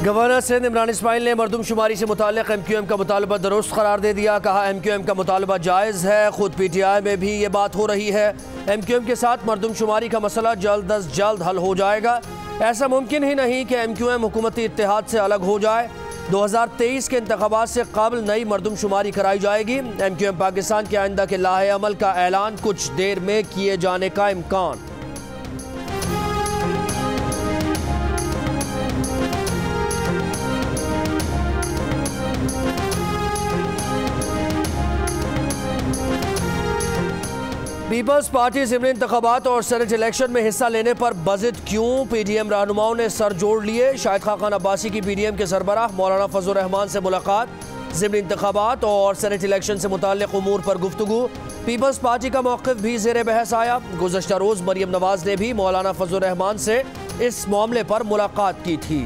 Governor Sindh Imran Ismail ने मरदमशुमारी से मुताल्लिक MQM का मुतालबा दुरुस्त करार दे दिया। कहा MQM का मुतालबा जायज़ है। खुद PTI में भी ये बात हो रही है। MQM के साथ मरदमशुमारी का मसला जल्द अज जल्द हल हो जाएगा। ऐसा मुमकिन ही नहीं कि MQM हुकूमती इत्तेहाद से अलग हो जाए। 2023 के इंतखाबात से कबल नई मरदमशुमारी कराई जाएगी। MQM पाकिस्तान के आइंदा के लाहे अमल का ऐलान कुछ देर में किए जाने का इम्कान। पीपल्स पार्टी ज़िमनी इंतखाबात और सेनेट इलेक्शन में हिस्सा लेने पर बज़िद क्यों? PDM रहनुमाओं ने सर जोड़ लिए। शाहिद खान अब्बासी की PDM के सरबराह मौलाना फजल रहमान से मुलाकात। ज़िमनी इंतखाबात और सेनेट इलेक्शन से मुताल्लिक़ उमूर पर गुफ्तगू। पीपल्स पार्टी का मौक़िफ़ भी ज़ेर बहस आया। गुज़श्ता रोज़ मरियम नवाज़ ने भी मौलाना फजल रहमान से इस मामले पर मुलाकात की थी।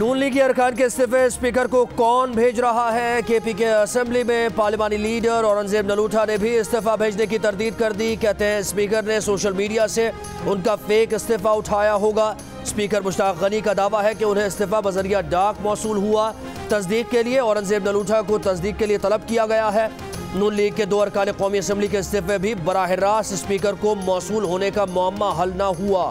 नून लीग के अरकान के इस्तीफे स्पीकर को कौन भेज रहा है? KP के असेंबली में पार्लिमानी लीडर औरंगजेब नलूठा ने भी इस्तीफा भेजने की तरदीद कर दी। कहते हैं स्पीकर ने सोशल मीडिया से उनका फेक इस्तीफा उठाया होगा। स्पीकर मुश्ताक गनी का दावा है कि उन्हें इस्तीफा बजरिया डाक मौसूल हुआ। तस्दीक के लिए औरंगजेब नलूठा को तस्दीक के लिए तलब किया गया है। नून लीग के 2 अरकान कौमी असेंबली के इस्तीफे भी बराह रास्त स्पीकर को मौसूल होने का मुअम्मा हल न हुआ।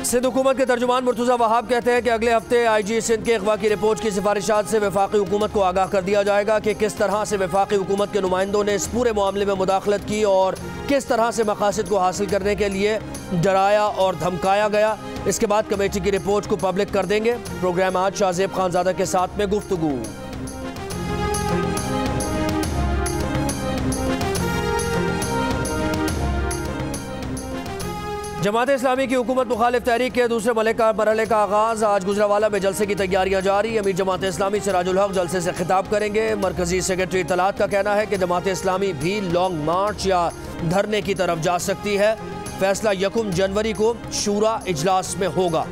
सिंध हुकूमत के तर्जुमान मुर्तज़ा वहाब कहते हैं कि अगले हफ्ते IG सिंध के अगवा की रिपोर्ट की सिफारिशात से वफाकी हुकूमत को आगाह कर दिया जाएगा कि किस तरह से वफाकी हुकूमत के नुमाइंदों ने इस पूरे मामले में मुदाखलत की और किस तरह से मकासद को हासिल करने के लिए डराया और धमकाया गया। इसके बाद कमेटी की रिपोर्ट को पब्लिक कर देंगे। प्रोग्राम आज शाहजेब खानजादा के साथ में गुफ्तगू। जमात इस्लामी की हुकूमत मुखालिफ तहरीक के दूसरे मरहले का आगाज़। आज गुजरावाला में जलसे की तैयारियां जारी। अमीर जमात इस्लामी सिराजुल हक जलसे से खिताब करेंगे। मरकजी सेक्रेटरी इत्तलात का कहना है कि जमात इस्लामी भी लॉन्ग मार्च या धरने की तरफ जा सकती है। फैसला 1 जनवरी को शूरा इजलास में होगा।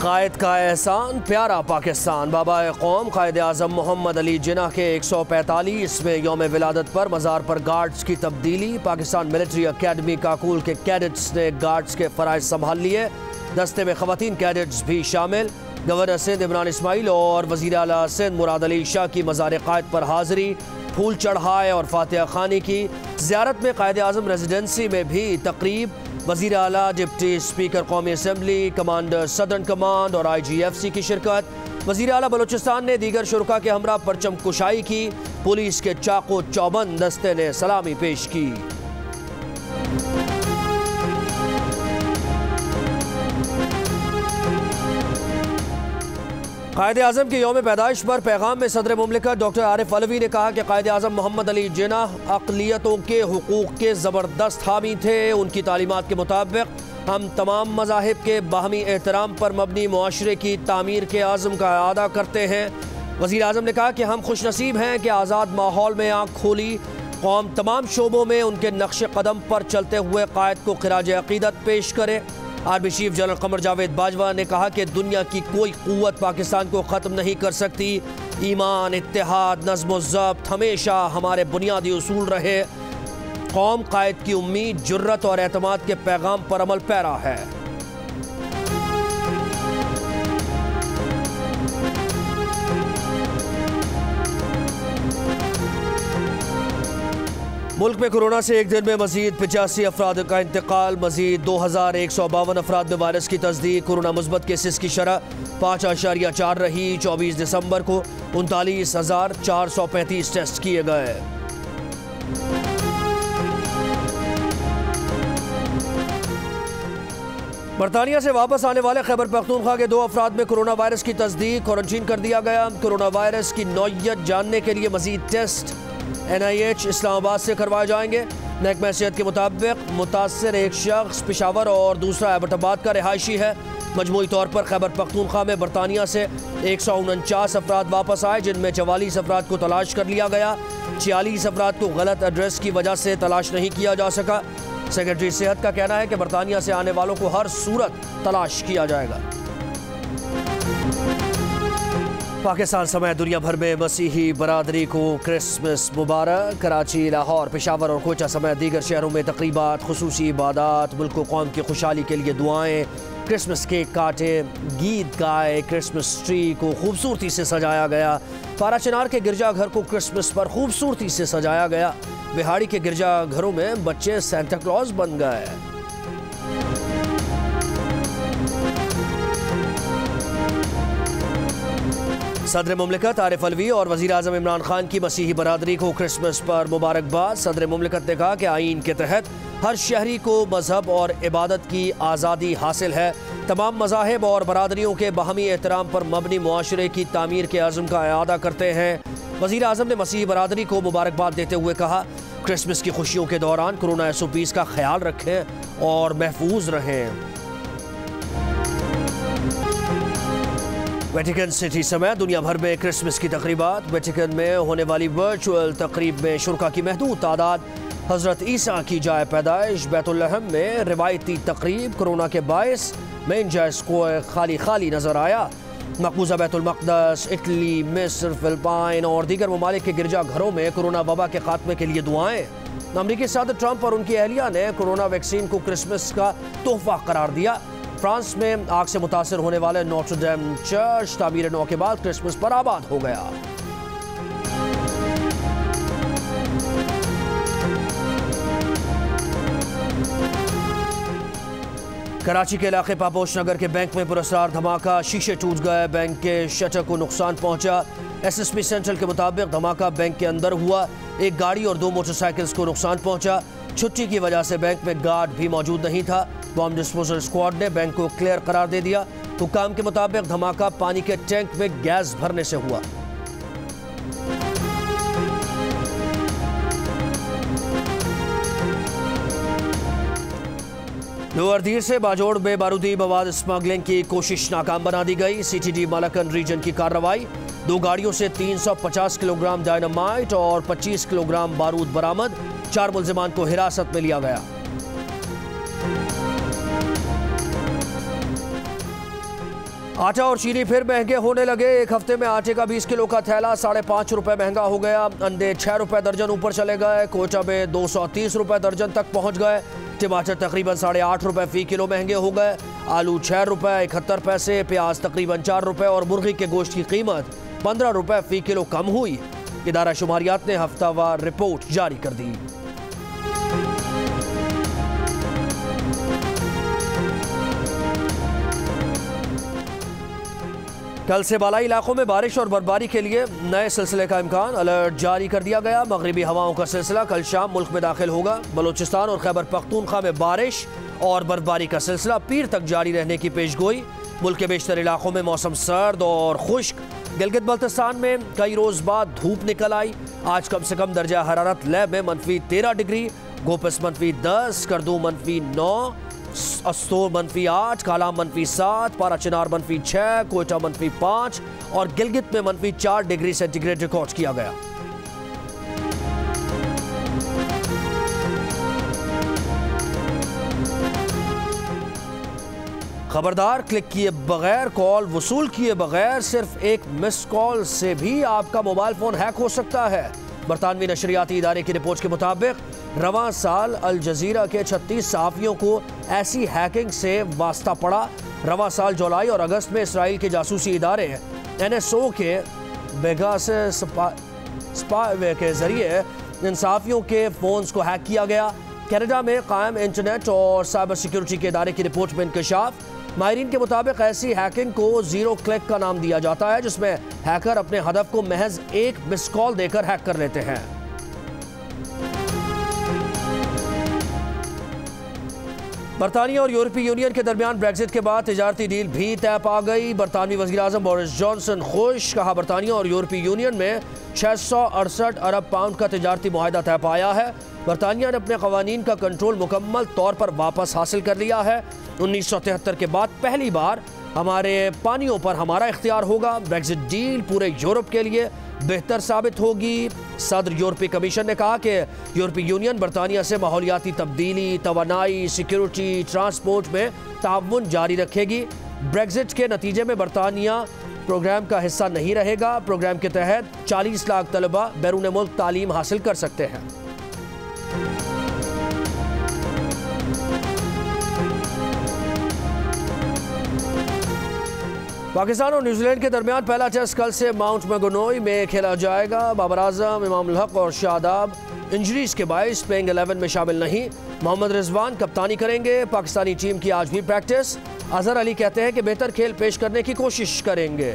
कायद का एहसान प्यारा पाकिस्तान। बाबा कौम कायद आज़म मोहम्मद अली जिन्ना के 145वें यौम विलादत पर मज़ार पर गार्ड्स की तब्दीली। पाकिस्तान मिलिट्री अकेडमी काकूल के कैडेट्स ने गार्ड्स के फ़राइज़ संभाल लिए। दस्ते में ख़वातीन कैडेट्स भी शामिल। गवर्नर सिंध इमरान इस्माइल और वज़ीर आला सिंध मुराद अली शाह की मज़ार कायद पर हाज़िरी। फूल चढ़ाए और फातिहा खानी की। ज़ियारत में कायद आज़म रेजिडेंसी में भी तकरीब। वज़ीर आला, डिप्टी स्पीकर कौमी असेंबली, कमांडर सदर्न कमांड और IGFC की शिरकत। वज़ीर आला बलूचिस्तान ने दीगर शुरका के हमरा परचम कुशाई की। पुलिस के चाको चौबंद दस्ते ने सलामी पेश की। कायद आज़म के यौम पैदाइश पर पैगाम में सदर मुमलिकत डॉक्टर आरिफ अलवी ने कहा कि कायद आज़म मोहम्मद अली जिन्ना अक़लियतों के हुकूक़ के ज़बरदस्त हामी थे। उनकी तालीमात के मुताबिक हम तमाम मज़ाहिब के बाहमी एहतराम पर मबनी मुआशरे की तामीर के आज़म का अदा करते हैं। वज़ीर आज़म ने कहा कि हम खुशनसीब हैं कि आज़ाद माहौल में आँख खोली। कौम तमाम शोबों में उनके नक्श कदम पर चलते हुए कायद को खिराज अक़ीदत पेश करे। Army chief general Qamar Javed Bajwa ने कहा कि दुनिया की कोई क़ुव्वत पाकिस्तान को ख़त्म नहीं कर सकती। ईमान, इत्तेहाद, नज़्म व ज़ब्त हमेशा हमारे बुनियादी उसूल रहे। कौम कायद की उम्मीद, जुर्रत और एतमाद के पैगाम पर अमल पैरा है। मुल्क में कोरोना से एक दिन में मजीद 85 अफराद का इंतकाल। मजीद 2152 अफराद में वायरस की तस्दीक। कोरोना मुस्बत केसेस की शरह 5.4 रही। 24 दिसंबर को 39,435 टेस्ट किए गए। बरतानिया से वापस आने वाले खैबर पख्तूनख्वा के 2 अफराद में कोरोना वायरस की तस्दीक। क्वारंटीन कर दिया गया। कोरोना वायरस की नौइयत जानने के लिए मजीद टेस्ट NIH इस्लामाबाद से करवाए जाएंगे। महकमा सेहत के मुताबिक मुतासर एक शख्स पेशावर और दूसरा एबटाबाद का रिहायशी है। मजमूई तौर पर खैबर पख्तूनख्वा में बरतानिया से 149 अफराद वापस आए, जिनमें 44 अफराद को तलाश कर लिया गया। 46 अफराद को गलत एड्रेस की वजह से तलाश नहीं किया जा सका। सेक्रेटरी सेहत का कहना है कि बरतानिया से आने वालों को हर सूरत तलाश किया जाएगा। पाकिस्तान समेत दुनिया भर में मसीही बरादरी को क्रिसमस मुबारक। कराची, लाहौर, पेशावर और कोयटा समेत दीगर शहरों में तकरीबात, खुसूसी इबादत, मुल्क व कौम की खुशहाली के लिए दुआएं, क्रिसमस केक काटे, गीत गाए, क्रिसमस ट्री को खूबसूरती से सजाया गया। पारा चिनार के गिरजाघर को क्रिसमस पर खूबसूरती से सजाया गया। बिहाड़ी के गिरजाघरों में बच्चे सेंटा क्लॉज बन गए। सदर मुमलिकत आरिफ अलवी और वज़ीर आज़म इमरान खान की मसीही बरादरी को क्रिसमस पर मुबारकबाद। सदर मुमलिकत ने कहा कि आईन के तहत हर शहरी को मजहब और इबादत की आज़ादी हासिल है। तमाम मज़ाहिब और बरादरियों के बाहमी एहतराम पर मबनी मुआशरे की तामीर के अज़्म का इआदा करते हैं। वज़ीर आज़म ने मसीही बरादरी को मुबारकबाद देते हुए कहा, क्रिसमस की खुशियों के दौरान कोरोना SOPs का ख्याल रखें और महफूज रहें। वेटिकन सिटी समेत दुनिया भर में क्रिसमस की तकरीबात। वेटिकन में होने वाली वर्चुअल तकरीब में शुरका की महदूद तादाद। हज़रत ईसा की जाए पैदाइश बैतुल्लहम में रिवायती तकरीब। कोरोना के बायस मेंजा स्क्वायर खाली खाली नजर आया। मकबूजा बैतुल मक़दस, इटली, मिस्र, फिलिपाइन और दीगर ममालिक के गिरजाघरों में कोरोना वबा के खात्मे के लिए दुआएं। अमरीकी सदर ट्रंप और उनकी अहलिया ने कोरोना वैक्सीन को क्रिसमस का तोहफा करार दिया। फ्रांस में आग से मुतासर होने वाले नोटर डेम चर्च तामीर नौ के बाद क्रिसमस पर आबाद हो गया। कराची के इलाके पापोश नगर के बैंक में पुरस्कार धमाका, शीशे टूट गए, बैंक के शटर को नुकसान पहुंचा। SSP सेंट्रल के मुताबिक धमाका बैंक के अंदर हुआ। एक गाड़ी और 2 मोटरसाइकिल्स को नुकसान पहुंचा। छुट्टी की वजह से बैंक में गार्ड भी मौजूद नहीं था। बॉम्ब डिस्पोजल स्क्वाड ने बैंक को क्लियर करार दे दिया। हुक्काम के मुताबिक धमाका पानी के टैंक में गैस भरने से हुआ। लोअरदीर से बाजोड़ में बारूदी मवाद स्मगलिंग की कोशिश नाकाम बना दी गई। CTD मलकन रीजन की कार्रवाई। 2 गाड़ियों से 350 किलोग्राम डायनामाइट और 25 किलोग्राम बारूद बरामद। 4 मुल्जिमान को हिरासत में लिया गया। आटा और चीनी फिर महंगे होने लगे। एक हफ्ते में आटे का 20 किलो का थैला 5.5 रुपए महंगा हो गया। अंडे 6 रुपए दर्जन ऊपर चले गए। कोयटा में 230 रुपए दर्जन तक पहुंच गए। टमाटर तकरीबन 8.5 रुपए फी किलो महंगे हो गए। आलू 6 रुपए 71 पैसे, प्याज तकरीबन 4 रुपए और मुर्गी के गोश्त की कीमत 15 रुपए फी किलो कम हुई। इदारा शुमारियात ने हफ्तावार रिपोर्ट जारी कर दी। कल से बालाई इलाकों में बारिश और बर्फबारी के लिए नए सिलसिले का इम्कान। अलर्ट जारी कर दिया गया। मगरिबी हवाओं का सिलसिला कल शाम मुल्क में दाखिल होगा। बलोचिस्तान और खैबर पख्तूनख्वा में बारिश और बर्फबारी का सिलसिला पीर तक जारी रहने की पेशगोई। मुल्क के बेशतर इलाकों में मौसम सर्द और खुश्क। गिलगित बल्तिस्तान में कई रोज बाद धूप निकल आई। आज कम से कम दर्जा हरारत लैब में -13 डिग्री, गोपस -10, करदू -9, अस्तोर -8, कालाम -7, पारा चिनार -6, कोयटा -5 और गिलगित में -4 डिग्री सेंटीग्रेड रिकॉर्ड किया गया। खबरदार, क्लिक किए बगैर, कॉल वसूल किए बगैर सिर्फ एक मिस कॉल से भी आपका मोबाइल फोन हैक हो सकता है। बरतानवी नशरियाती इदारे की रिपोर्ट के मुताबिक रवां साल अल जजीरा के 36 सहाफ़ियों को ऐसी हैकिंग से वास्ता पड़ा। रवां साल जुलाई और अगस्त में इसराइल के जासूसी इदारे NSO के पेगासस स्पाईवेयर के जरिए इन सहाफ़ियों के फ़ोन्स को हैक किया गया। कनाडा में कायम इंटरनेट और साइबर सिक्योरिटी के इदारे की रिपोर्ट में इंकशाफ। माहिरीन के मुताबिक ऐसी हैकिंग को जीरो क्लिक का नाम दिया जाता है, जिसमें हैकर अपने हदफ को महज एक मिस कॉल देकर हैक कर लेते हैं। बरतानिया और यूरोपीय यूनियन के दरमियान ब्रेक्जिट के बाद तिजारती डील भी तय पा गई। बरतानवी वज़ीर आज़म बोरिस जॉनसन खुश। कहा, बरतानिया और यूरोपीय यूनियन में 668 अरब पाउंड का तिजारती मुआहिदा तय पाया है। बरतानिया ने अपने कवानीन का कंट्रोल मुकम्मल तौर पर वापस हासिल कर लिया है। 1973 के बाद पहली बार हमारे पानियों पर हमारा इख्तियार होगा। ब्रेक्जिट डील पूरे यूरोप के लिए बेहतर साबित होगी। सदर यूरोपीय कमीशन ने कहा कि यूरोपीय यूनियन बरतानिया से माहौलियाती तब्दीली, तवानाई, सिक्योरिटी, ट्रांसपोर्ट में ताउन जारी रखेगी। ब्रेक्जिट के नतीजे में बरतानिया प्रोग्राम का हिस्सा नहीं रहेगा। प्रोग्राम के तहत 40 लाख तलबा बैरून मुल्क तालीम हासिल कर सकते हैं। पाकिस्तान और न्यूजीलैंड के दरमियान पहला टेस्ट कल से माउंट मैगनोई में खेला जाएगा। बाबर आजम, इमाम उल हक और शादाब इंजरीज के बायस प्लेइंग 11 में शामिल नहीं। मोहम्मद रिजवान कप्तानी करेंगे। पाकिस्तानी टीम की आज भी प्रैक्टिस। अजहर अली कहते हैं कि बेहतर खेल पेश करने की कोशिश करेंगे।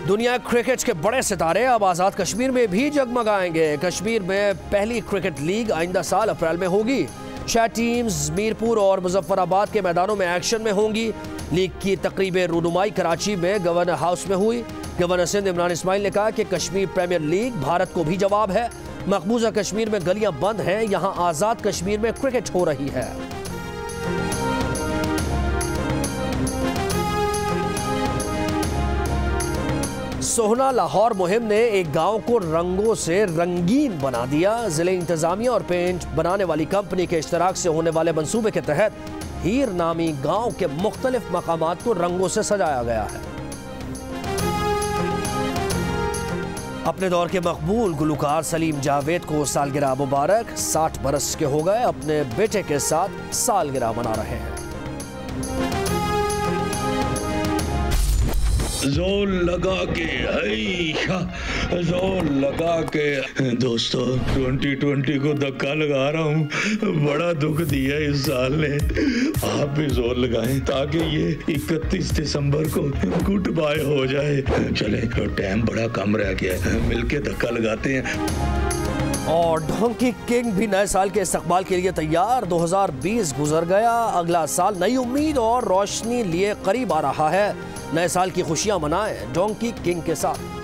दुनिया क्रिकेट के बड़े सितारे अब आज़ाद कश्मीर में भी जगमगाएंगे। कश्मीर में पहली क्रिकेट लीग आइंदा साल अप्रैल में होगी। 6 टीम्स मीरपुर और मुजफ्फराबाद के मैदानों में एक्शन में होंगी। लीग की तकरीब रूनुमाई कराची में गवर्नर हाउस में हुई। गवर्नर सिंध इमरान इस्माइल ने कहा कि कश्मीर प्रीमियर लीग भारत को भी जवाब है। मकबूजा कश्मीर में गलियां बंद हैं, यहाँ आज़ाद कश्मीर में क्रिकेट हो रही है। सोहना लाहौर मुहिम ने एक गांव को रंगों से रंगीन बना दिया। जिले इंतजामिया और पेंट बनाने वाली कंपनी के इश्तराक से होने वाले मंसूबे के तहत हीर नामी गांव के मुख्तलिफ मकामात को रंगों से सजाया गया है। अपने दौर के मकबूल गुलकार सलीम जावेद को सालगिरह मुबारक। 60 बरस के हो गए, अपने बेटे के साथ सालगिरह मना रहे हैं। जोर लगा के जोर लगा के दोस्तों 2020 को धक्का लगा रहा हूँ। बड़ा दुख दिया इस साल ने। आप भी जोर लगाएं ताकि ये 31 दिसंबर को गुड बाय हो जाए। चले, टाइम बड़ा कम रह गया है, मिलके धक्का लगाते हैं। और डोंकी किंग भी नए साल के इस्तकबाल के लिए तैयार। 2020 गुजर गया, अगला साल नई उम्मीद और रोशनी लिए करीब आ रहा है। नए साल की खुशियां मनाएं डोंकी किंग के साथ।